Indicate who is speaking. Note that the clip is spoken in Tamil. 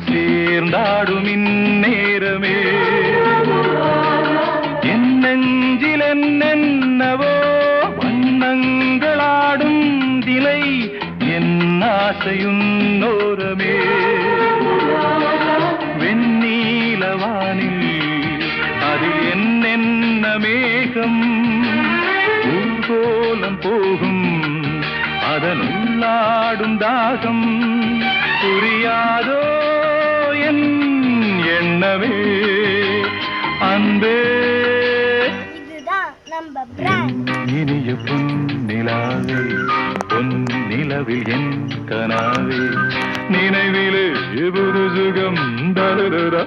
Speaker 1: சேர்ந்தாடும் இந்நேரமே என் நெஞ்சில் என்னென்னவோ வண்ணங்களாடும் திலை என் ஆசையுன்னோரமே வெண்ணீலவானில் அதில் என்னென்ன மேகம் ஊர்கோலம் போகும் அதனுள்ளாடும் தாகம் புரியாதோ என் எண்ணமே அன்பே
Speaker 2: இதுதான் நம்ம பிராண்ட்.
Speaker 1: இனிய பொன்னிலாவே பொன்னிலவில் என் கனாவே நினைவிலே புது சுகம் தருதரா